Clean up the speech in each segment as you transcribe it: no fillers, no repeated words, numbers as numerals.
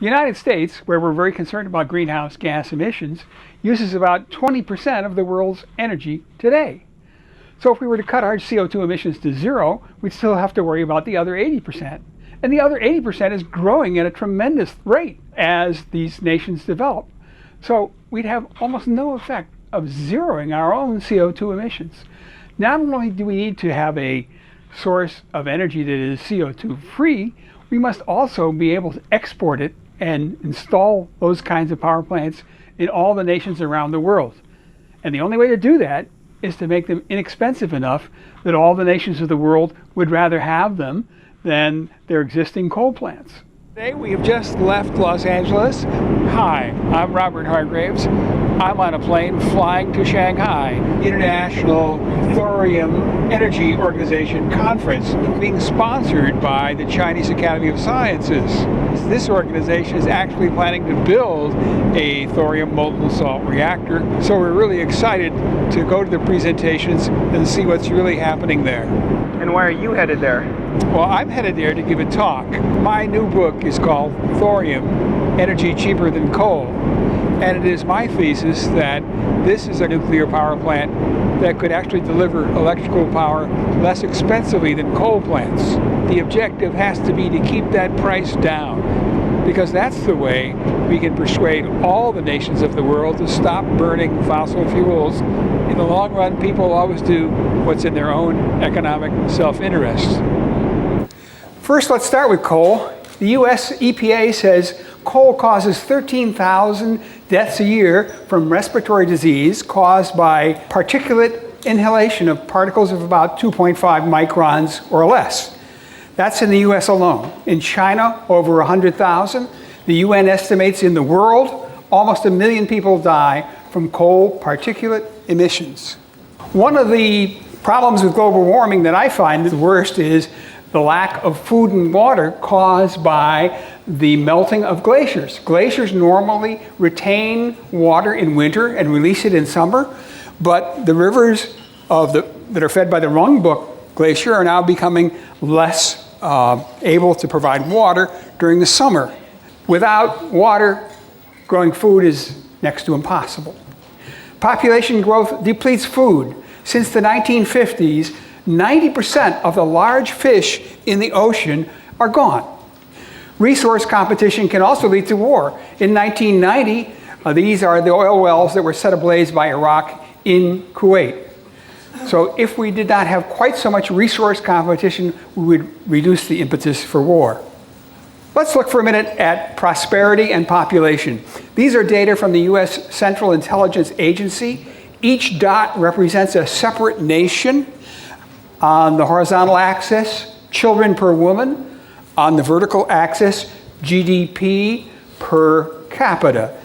The United States, where we're very concerned about greenhouse gas emissions, uses about 20% of the world's energy today. So if we were to cut our CO2 emissions to zero, we'd still have to worry about the other 80%. And the other 80% is growing at a tremendous rate as these nations develop. So we'd have almost no effect of zeroing our own CO2 emissions. Not only do we need to have a source of energy that is CO2 free, we must also be able to export it and install those kinds of power plants in all the nations around the world. And the only way to do that is to make them inexpensive enough that all the nations of the world would rather have them than their existing coal plants. Today we have just left Los Angeles. Hi, I'm Robert Hargraves. I'm on a plane flying to Shanghai, International Thorium Energy Organization conference being sponsored by the Chinese Academy of Sciences. This organization is actually planning to build a thorium molten salt reactor, so we're really excited to go to the presentations and see what's really happening there. And why are you headed there? Well, I'm headed there to give a talk. My new book is called Thorium Energy Cheaper Than Coal. And it is my thesis that this is a nuclear power plant that could actually deliver electrical power less expensively than coal plants. The objective has to be to keep that price down, because that's the way we can persuade all the nations of the world to stop burning fossil fuels. In the long run, people always do what's in their own economic self-interest. First, let's start with coal. The US EPA says coal causes 13,000 deaths a year from respiratory disease caused by particulate inhalation of particles of about 2.5 microns or less. That's in the US alone. In China, over 100,000. The UN estimates in the world, almost 1 million people die from coal particulate emissions. One of the problems with global warming that I find the worst is the lack of food and water caused by the melting of glaciers. Glaciers normally retain water in winter and release it in summer, but the rivers that are fed by the Rungbuk Glacier are now becoming less able to provide water during the summer. Without water, growing food is next to impossible. Population growth depletes food. Since the 1950s, 90% of the large fish in the ocean are gone. Resource competition can also lead to war. In 1990, these are the oil wells that were set ablaze by Iraq in Kuwait. So if we did not have quite so much resource competition, we would reduce the impetus for war. Let's look for a minute at prosperity and population. These are data from the US Central Intelligence Agency. Each dot represents a separate nation. On the horizontal axis, children per woman. On the vertical axis, GDP per capita.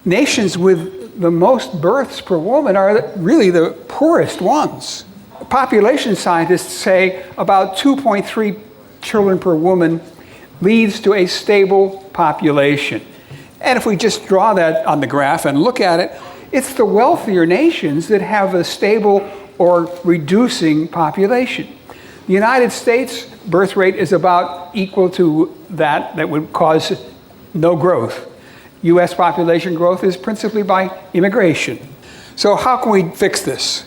Nations with the most births per woman are really the poorest ones. Population scientists say about 2.3 children per woman leads to a stable population. And if we just draw that on the graph and look at it, it's the wealthier nations that have a stable or reducing population. The United States birth rate is about equal to that would cause no growth. US population growth is principally by immigration. So how can we fix this?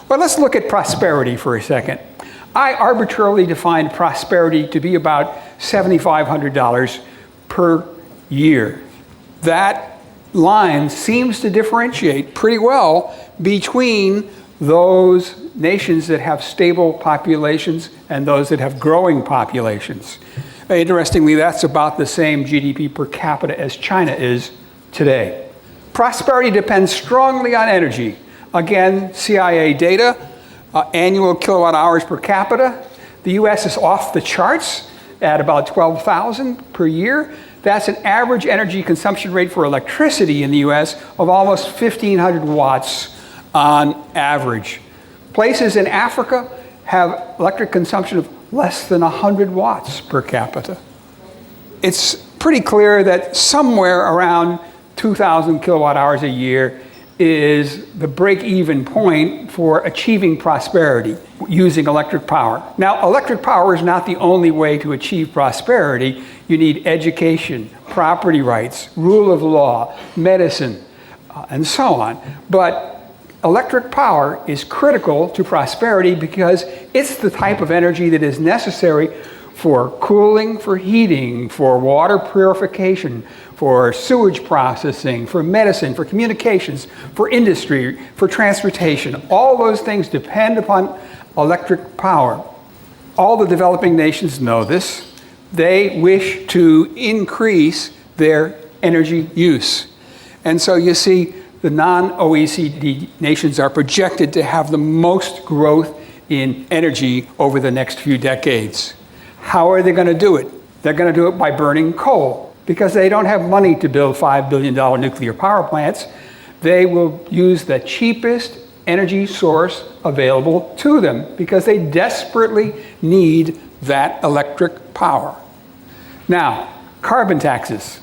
Well, let's look at prosperity for a second. I arbitrarily defined prosperity to be about $7,500 per year. That line seems to differentiate pretty well between those nations that have stable populations and those that have growing populations. Interestingly, that's about the same GDP per capita as China is today. Prosperity depends strongly on energy. Again, CIA data, annual kilowatt hours per capita. The US is off the charts at about 12,000 per year. That's an average energy consumption rate for electricity in the US of almost 1,500 watts on average. Places in Africa have electric consumption of less than 100 watts per capita. It's pretty clear that somewhere around 2,000 kilowatt hours a year is the break-even point for achieving prosperity using electric power. Now, electric power is not the only way to achieve prosperity. You need education, property rights, rule of law, medicine, and so on. But electric power is critical to prosperity because it's the type of energy that is necessary for cooling, for heating, for water purification, for sewage processing, for medicine, for communications, for industry, for transportation. All those things depend upon electric power. All the developing nations know this. They wish to increase their energy use. And so you see, the non-OECD nations are projected to have the most growth in energy over the next few decades. How are they going to do it? They're going to do it by burning coal, because they don't have money to build $5 billion nuclear power plants. They will use the cheapest energy source available to them because they desperately need that electric power. Now, carbon taxes.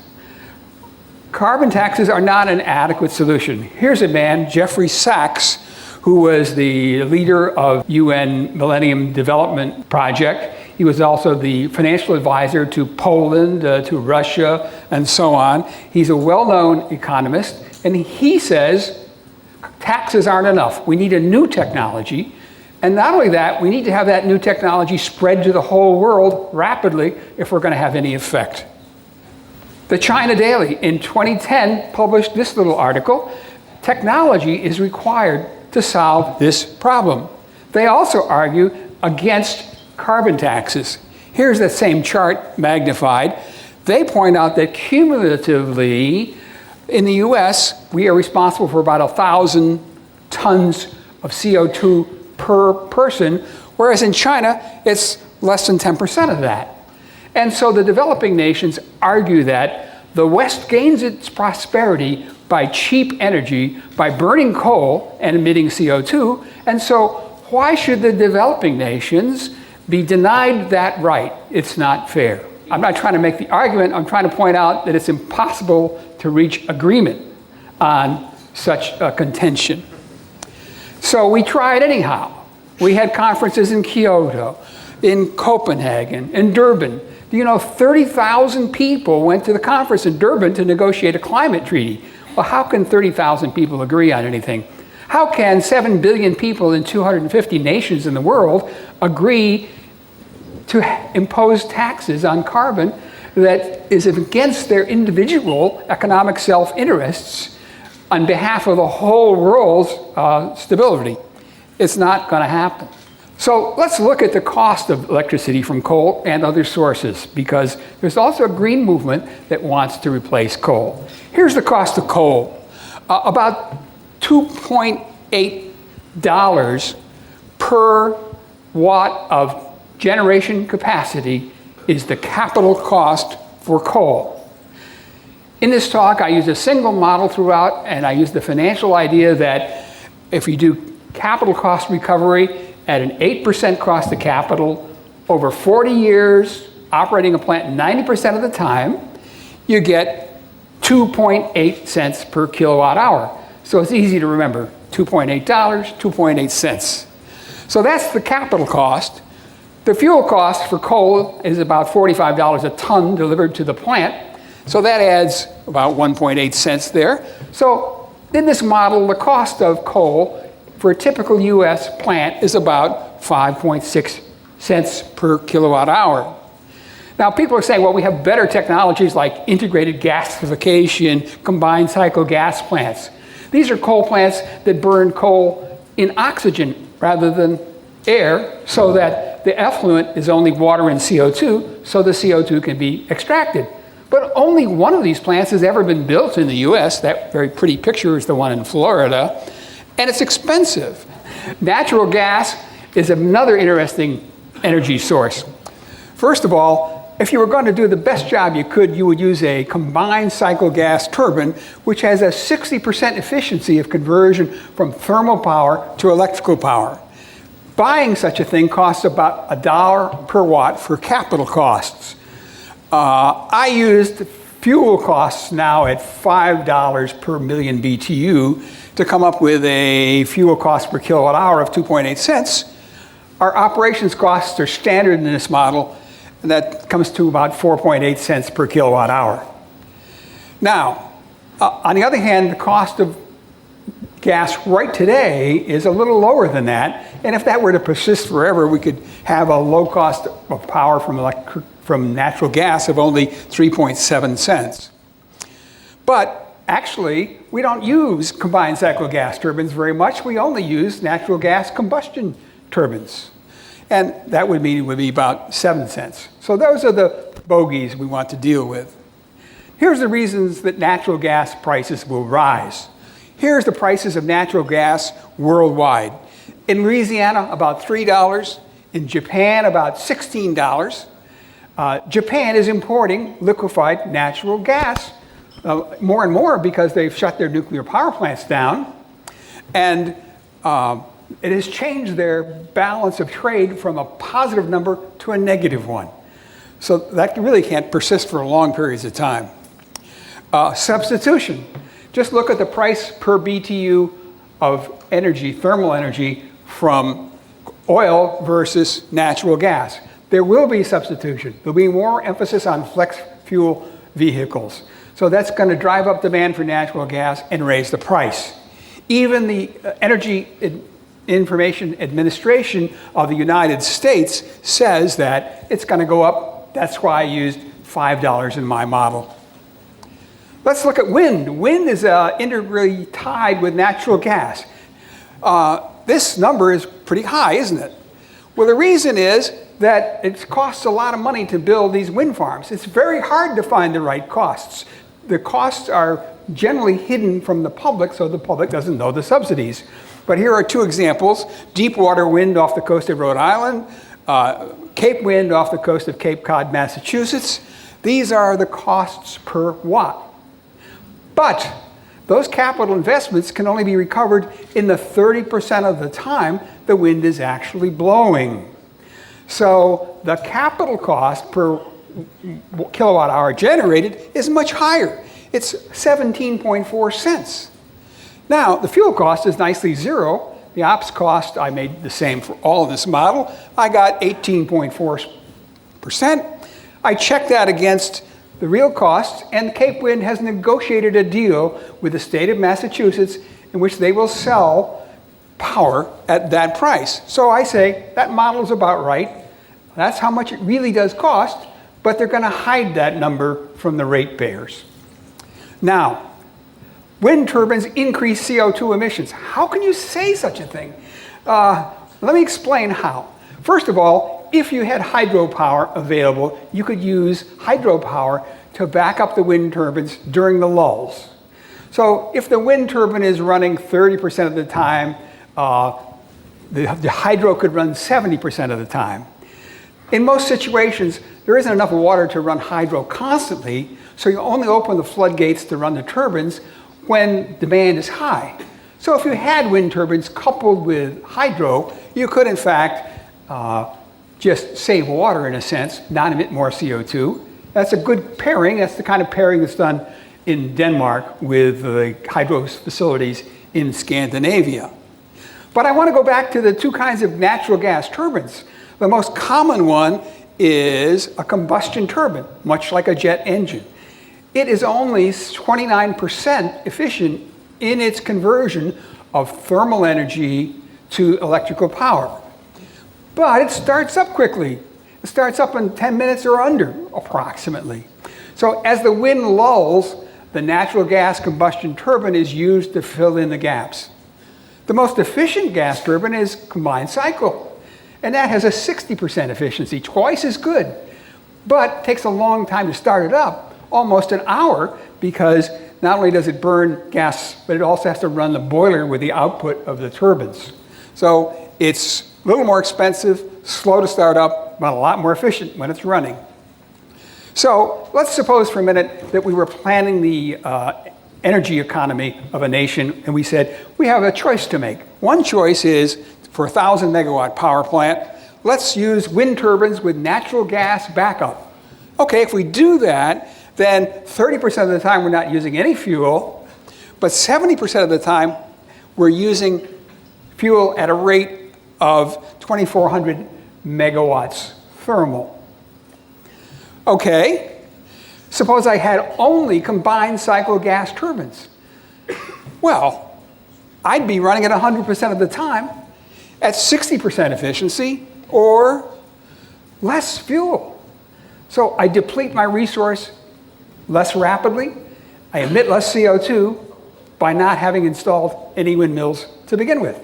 Carbon taxes are not an adequate solution. Here's a man, Jeffrey Sachs, who was the leader of UN Millennium Development Project. He was also the financial advisor to Poland, to Russia, and so on. He's a well-known economist, and he says taxes aren't enough. We need a new technology. And not only that, we need to have that new technology spread to the whole world rapidly if we're going to have any effect. The China Daily in 2010 published this little article. Technology is required to solve this problem. They also argue against carbon taxes. Here's that same chart magnified. They point out that cumulatively in the US, we are responsible for about 1,000 tons of CO2 per person, whereas in China, it's less than 10% of that. And so the developing nations argue that the West gains its prosperity by cheap energy, by burning coal and emitting CO2, and so why should the developing nations be denied that right? It's not fair. I'm not trying to make the argument, I'm trying to point out that it's impossible to reach agreement on such a contention. So we tried anyhow. We had conferences in Kyoto, in Copenhagen, in Durban. Do you know 30,000 people went to the conference in Durban to negotiate a climate treaty? Well, how can 30,000 people agree on anything? How can 7 billion people in 250 nations in the world agree to impose taxes on carbon that is against their individual economic self-interests on behalf of the whole world's stability? It's not going to happen. So let's look at the cost of electricity from coal and other sources, because there's also a green movement that wants to replace coal. Here's the cost of coal. About $2.8 per watt of generation capacity is the capital cost for coal. In this talk, I use a single model throughout, and I use the financial idea that if you do capital cost recovery at an 8% cost of capital over 40 years, operating a plant 90% of the time, you get 2.8 cents per kilowatt hour. So it's easy to remember, $2.8, 2.8 cents. So that's the capital cost. The fuel cost for coal is about $45 a ton delivered to the plant. So that adds about 1.8 cents there. So in this model, the cost of coal for a typical US plant is about 5.6 cents per kilowatt hour. Now people are saying, well, we have better technologies like integrated gasification, combined cycle gas plants. These are coal plants that burn coal in oxygen rather than air, so that the effluent is only water and CO2, so the CO2 can be extracted. But only one of these plants has ever been built in the US. That very pretty picture is the one in Florida. And it's expensive. Natural gas is another interesting energy source. First of all, if you were going to do the best job you could, you would use a combined cycle gas turbine, which has a 60% efficiency of conversion from thermal power to electrical power. Buying such a thing costs about $1 per watt for capital costs. I used fuel costs now at $5 per million BTU to come up with a fuel cost per kilowatt hour of 2.8 cents. Our operations costs are standard in this model, and that comes to about 4.8 cents per kilowatt hour. Now, on the other hand, the cost of gas right today is a little lower than that. And if that were to persist forever, we could have a low cost of power from natural gas of only 3.7 cents. But actually, we don't use combined cycle gas turbines very much. We only use natural gas combustion turbines. And that would mean it would be about 7 cents. So those are the bogeys we want to deal with. Here's the reasons that natural gas prices will rise. Here's the prices of natural gas worldwide. In Louisiana, about $3. In Japan, about $16. Japan is importing liquefied natural gas more and more because they've shut their nuclear power plants down. And it has changed their balance of trade from a positive number to a negative one. So that really can't persist for long periods of time. Substitution. Just look at the price per BTU of energy, thermal energy, from oil versus natural gas. There will be substitution. There'll be more emphasis on flex fuel vehicles. So that's going to drive up demand for natural gas and raise the price. Even the Energy Information Administration of the United States says that it's going to go up. That's why I used $5 in my model. Let's look at wind. Wind is integrally tied with natural gas. This number is pretty high, isn't it? Well, the reason is that it costs a lot of money to build these wind farms. It's very hard to find the right costs. The costs are generally hidden from the public, so the public doesn't know the subsidies. But here are two examples. Deep water wind off the coast of Rhode Island, Cape wind off the coast of Cape Cod, Massachusetts. These are the costs per watt. But those capital investments can only be recovered in the 30% of the time the wind is actually blowing. So the capital cost per kilowatt hour generated is much higher. It's 17.4 cents. Now, the fuel cost is nicely zero. The ops cost, I made the same for all of this model. I got 18.4%. I checked that against the real costs, and Cape Wind has negotiated a deal with the state of Massachusetts in which they will sell power at that price. So I say that model is about right. That's how much it really does cost, but they're going to hide that number from the ratepayers. Now, wind turbines increase CO2 emissions. How can you say such a thing? Let me explain how. First of all, if you had hydropower available, you could use hydropower to back up the wind turbines during the lulls. So if the wind turbine is running 30% of the time, the hydro could run 70% of the time. In most situations, there isn't enough water to run hydro constantly, so you only open the floodgates to run the turbines when demand is high. So if you had wind turbines coupled with hydro, you could in fact just save water in a sense, not emit more CO2. That's a good pairing. That's the kind of pairing that's done in Denmark with the hydro facilities in Scandinavia. But I want to go back to the two kinds of natural gas turbines. The most common one is a combustion turbine, much like a jet engine. It is only 29% efficient in its conversion of thermal energy to electrical power. But it starts up quickly. It starts up in 10 minutes or under, approximately. So as the wind lulls, the natural gas combustion turbine is used to fill in the gaps. The most efficient gas turbine is combined cycle, and that has a 60% efficiency, twice as good, but takes a long time to start it up, almost an hour, because not only does it burn gas, but it also has to run the boiler with the output of the turbines. So it's a little more expensive, slow to start up, but a lot more efficient when it's running. So let's suppose for a minute that we were planning the energy economy of a nation, and we said, we have a choice to make. One choice is, for a 1,000 megawatt power plant, let's use wind turbines with natural gas backup. Okay, if we do that, then 30% of the time we're not using any fuel, but 70% of the time we're using fuel at a rate of 2,400 megawatts thermal. Okay, Suppose I had only combined cycle gas turbines. Well, I'd be running at 100% of the time at 60% efficiency or less fuel. So I deplete my resource less rapidly, I emit less CO2 by not having installed any windmills to begin with.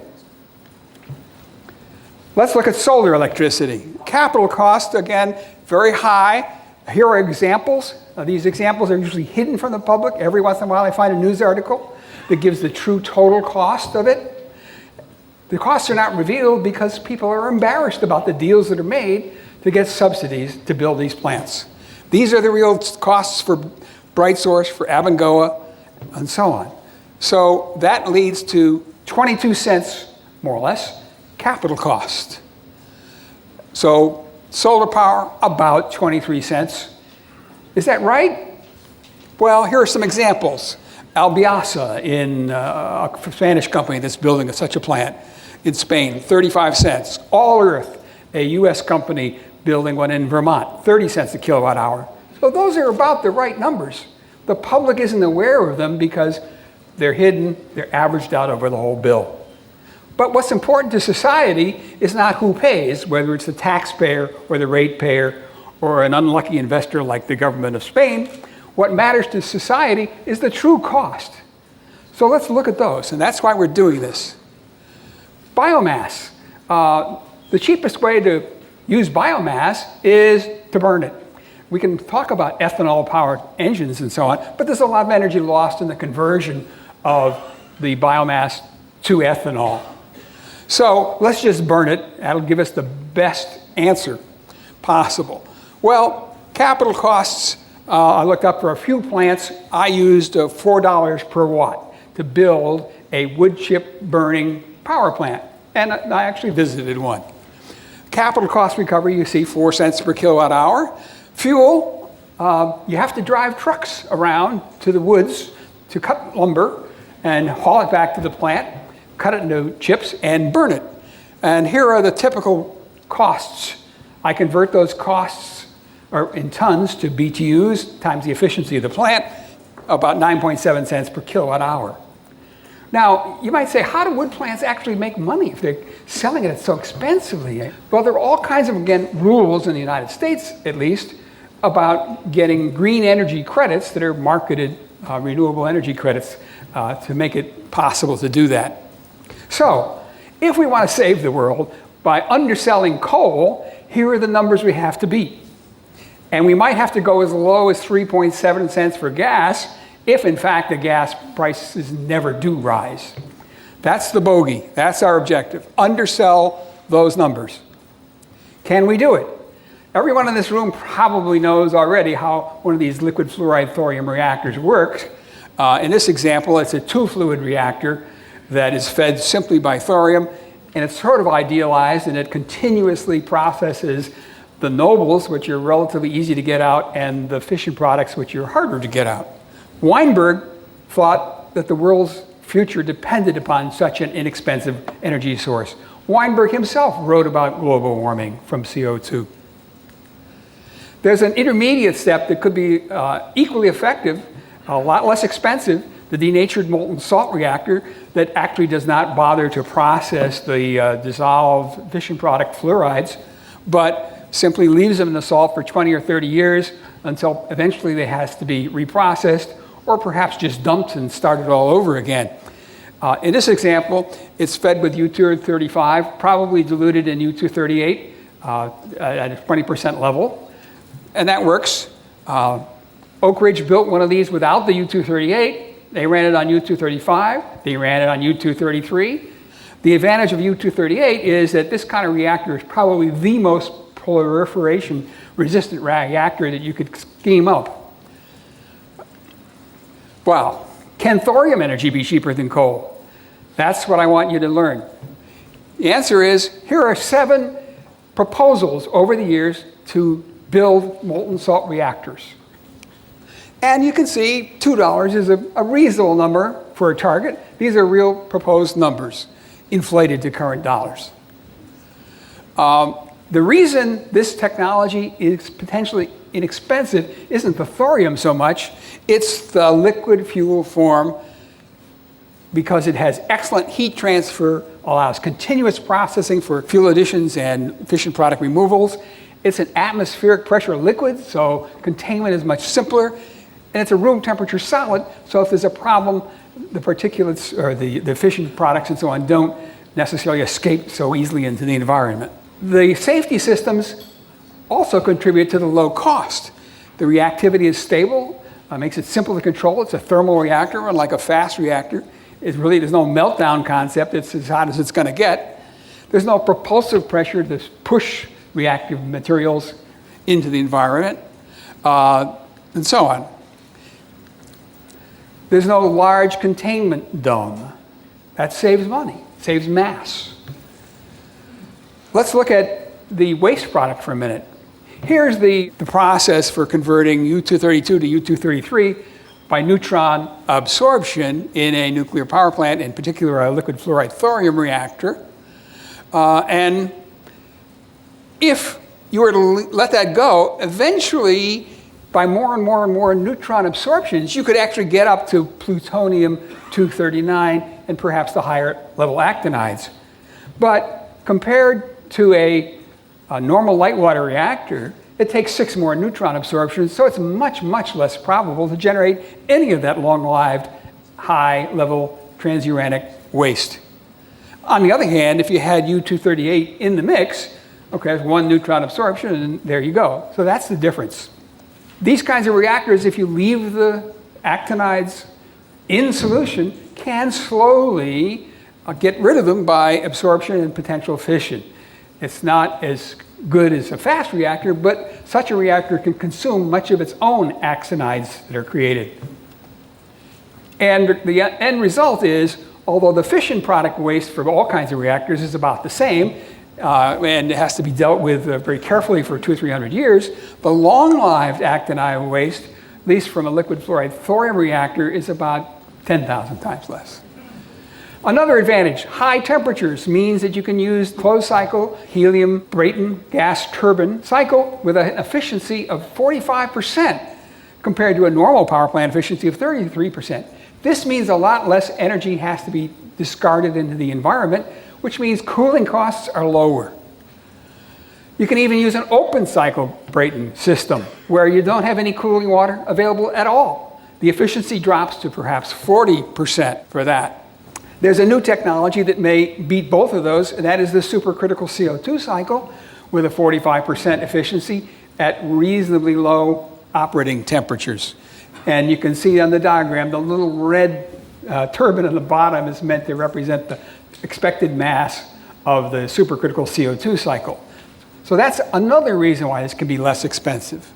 Let's look at solar electricity. Capital cost, again, very high. Here are examples. These examples are usually hidden from the public. Every once in a while I find a news article that gives the true total cost of it. The costs are not revealed because people are embarrassed about the deals that are made to get subsidies to build these plants. These are the real costs for BrightSource, for Abengoa, and so on. So that leads to 22 cents, more or less, capital cost. So solar power, about 23 cents. Is that right? Well, here are some examples. Albiasa, in a Spanish company that's building such a plant in Spain, 35 cents. All Earth, a US company building one in Vermont, 30 cents a kilowatt hour. So those are about the right numbers. The public isn't aware of them because they're hidden, they're averaged out over the whole bill. But what's important to society is not who pays, whether it's the taxpayer or the ratepayer or an unlucky investor like the government of Spain. What matters to society is the true cost. So let's look at those, and that's why we're doing this. Biomass. The cheapest way to use biomass is to burn it. We can talk about ethanol-powered engines and so on, but there's a lot of energy lost in the conversion of the biomass to ethanol. So let's just burn it. That'll give us the best answer possible. Well, capital costs, I looked up for a few plants. I used $4 per watt to build a wood chip burning power plant, and I actually visited one. Capital cost recovery, you see 4 cents per kilowatt hour. Fuel, you have to drive trucks around to the woods to cut lumber and haul it back to the plant, cut it into chips, and burn it. And here are the typical costs. I convert those costs in tons to BTUs times the efficiency of the plant, about 9.7 cents per kilowatt hour. Now, you might say, how do wood plants actually make money if they're selling it so expensively? Well, there are all kinds of, again, rules in the United States, at least, about getting green energy credits that are marketed, renewable energy credits, to make it possible to do that. So, if we want to save the world by underselling coal, here are the numbers we have to beat. And we might have to go as low as 3.7 cents for gas if, in fact, the gas prices never do rise. That's the bogey. That's our objective. Undersell those numbers. Can we do it? Everyone in this room probably knows already how one of these liquid fluoride thorium reactors works. In this example, it's a two-fluid reactor that is fed simply by thorium, and it's sort of idealized, and it continuously processes the nobles, which are relatively easy to get out, and the fission products, which are harder to get out. Weinberg thought that the world's future depended upon such an inexpensive energy source. Weinberg himself wrote about global warming from CO2. There's an intermediate step that could be equally effective, a lot less expensive, the denatured molten salt reactor that actually does not bother to process the dissolved fission product fluorides, but simply leaves them in the salt for 20 or 30 years until eventually they has to be reprocessed or perhaps just dumped and started all over again. In this example, it's fed with U-235, probably diluted in U-238 at a 20% level, and that works. Oak Ridge built one of these without the U-238. They ran it on U-235. They ran it on U-233. The advantage of U-238 is that this kind of reactor is probably the most proliferation-resistant reactor that you could scheme up. Wow. Can thorium energy be cheaper than coal? That's what I want you to learn. The answer is, here are 7 proposals over the years to build molten salt reactors. And you can see $2 is a reasonable number for a target. These are real proposed numbers, inflated to current dollars. The reason this technology is potentially inexpensive isn't the thorium so much, it's the liquid fuel form, because it has excellent heat transfer, allows continuous processing for fuel additions and fission product removals. It's an atmospheric pressure liquid, so containment is much simpler. And it's a room temperature solid, so if there's a problem, the particulates or the fission products and so on don't necessarily escape so easily into the environment. The safety systems also contribute to the low cost. The reactivity is stable, makes it simple to control. It's a thermal reactor, unlike a fast reactor. There's no meltdown concept. It's as hot as it's going to get. There's no propulsive pressure to push reactive materials into the environment, and so on. There's no large containment dome. That saves money, saves mass. Let's look at the waste product for a minute. Here's the process for converting U-232 to U-233 by neutron absorption in a nuclear power plant, in particular a liquid fluoride thorium reactor. And if you were to let that go, eventually, by more and more and more neutron absorptions, you could actually get up to plutonium-239 and perhaps the higher level actinides. But compared to a normal light water reactor, it takes 6 more neutron absorptions, so it's much, much less probable to generate any of that long-lived, high-level transuranic waste. On the other hand, if you had U-238 in the mix, okay, 1 neutron absorption, and there you go. So that's the difference. These kinds of reactors, if you leave the actinides in solution, can slowly get rid of them by absorption and potential fission. It's not as good as a fast reactor, but such a reactor can consume much of its own actinides that are created. And the end result is, although the fission product waste for all kinds of reactors is about the same, and it has to be dealt with very carefully for 200 or 300 years, the long-lived actinide waste, at least from a liquid fluoride thorium reactor, is about 10,000 times less. Another advantage, high temperatures means that you can use closed cycle helium-Brayton gas turbine cycle with an efficiency of 45% compared to a normal power plant efficiency of 33%. This means a lot less energy has to be discarded into the environment, which means cooling costs are lower. You can even use an open cycle Brayton system where you don't have any cooling water available at all. The efficiency drops to perhaps 40% for that. There's a new technology that may beat both of those, and that is the supercritical CO2 cycle with a 45% efficiency at reasonably low operating temperatures. And you can see on the diagram, the little red turbine on the bottom is meant to represent the expected mass of the supercritical CO2 cycle. So that's another reason why this can be less expensive.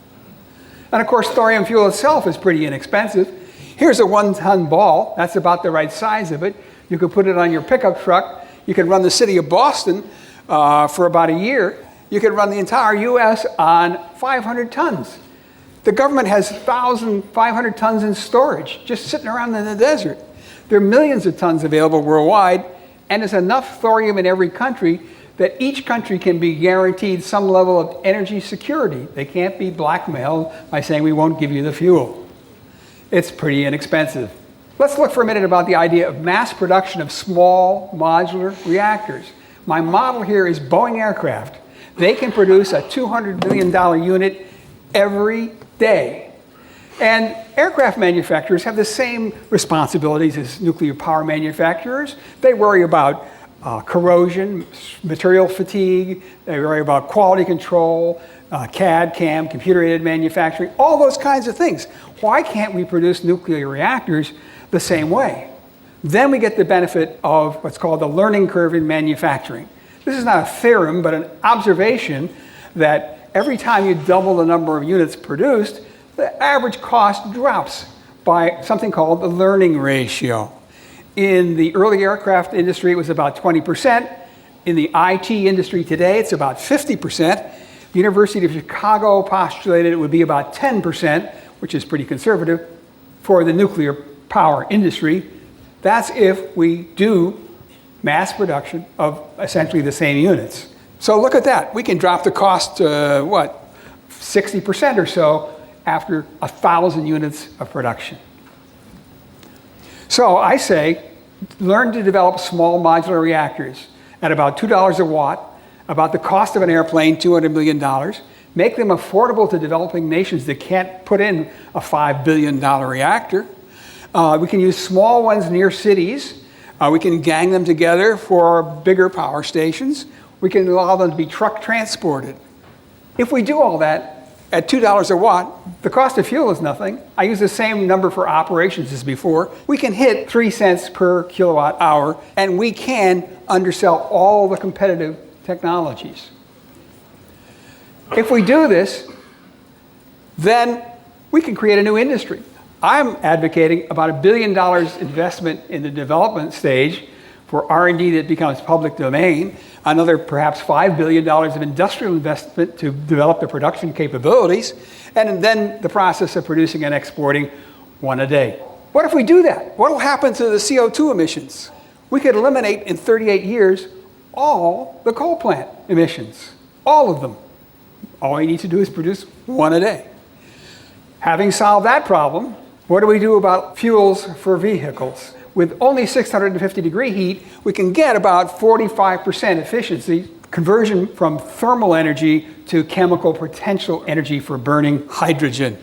And of course, thorium fuel itself is pretty inexpensive. Here's a 1-ton ball. That's about the right size of it. You could put it on your pickup truck. You could run the city of Boston for about a year. You could run the entire US on 500 tons. The government has 1,500 tons in storage, just sitting around in the desert. There are millions of tons available worldwide, and there's enough thorium in every country that each country can be guaranteed some level of energy security. They can't be blackmailed by saying we won't give you the fuel. It's pretty inexpensive. Let's look for a minute about the idea of mass production of small modular reactors. My model here is Boeing aircraft. They can produce a $200 million unit every day. And aircraft manufacturers have the same responsibilities as nuclear power manufacturers. They worry about corrosion, material fatigue, they worry about quality control, CAD, CAM, computer-aided manufacturing, all those kinds of things. Why can't we produce nuclear reactors the same way? Then we get the benefit of what's called the learning curve in manufacturing. This is not a theorem, but an observation that every time you double the number of units produced, the average cost drops by something called the learning ratio. In the early aircraft industry, it was about 20%. In the IT industry today, it's about 50%. The University of Chicago postulated it would be about 10%, which is pretty conservative, for the nuclear power industry. That's if we do mass production of essentially the same units. So look at that. We can drop the cost to, 60% or so after 1,000 units of production. So I say, learn to develop small modular reactors at about $2 a watt, about the cost of an airplane, $200 million. Make them affordable to developing nations that can't put in a $5 billion reactor. We can use small ones near cities. We can gang them together for bigger power stations. We can allow them to be truck transported. If we do all that at $2 a watt, the cost of fuel is nothing. I use the same number for operations as before. We can hit 3 cents per kilowatt hour, and we can undersell all the competitive technologies. If we do this, then we can create a new industry. I'm advocating about $1 billion investment in the development stage for R&D that becomes public domain, another perhaps $5 billion of industrial investment to develop the production capabilities, and then the process of producing and exporting one a day. What if we do that? What will happen to the CO2 emissions? We could eliminate in 38 years all the coal plant emissions, all of them. All you need to do is produce one a day. Having solved that problem, what do we do about fuels for vehicles? With only 650 degree heat, we can get about 45% efficiency, conversion from thermal energy to chemical potential energy for burning hydrogen.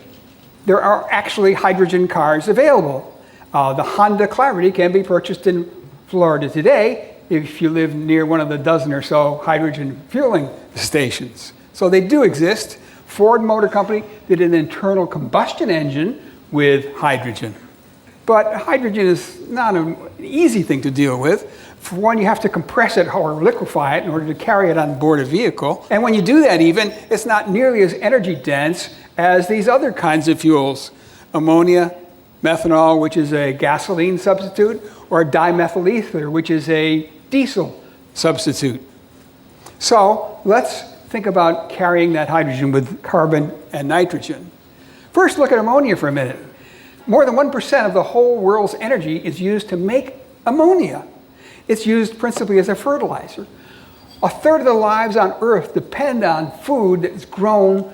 There are actually hydrogen cars available. The Honda Clarity can be purchased in Florida today if you live near one of the dozen or so hydrogen fueling stations. So they do exist. Ford Motor Company did an internal combustion engine with hydrogen. But hydrogen is not an easy thing to deal with. For one, you have to compress it or liquefy it in order to carry it on board a vehicle. And when you do that even, it's not nearly as energy dense as these other kinds of fuels. Ammonia, methanol, which is a gasoline substitute, or dimethyl ether, which is a diesel substitute. So let's think about carrying that hydrogen with carbon and nitrogen. First, look at ammonia for a minute. More than 1% of the whole world's energy is used to make ammonia. It's used principally as a fertilizer. A third of the lives on Earth depend on food that's grown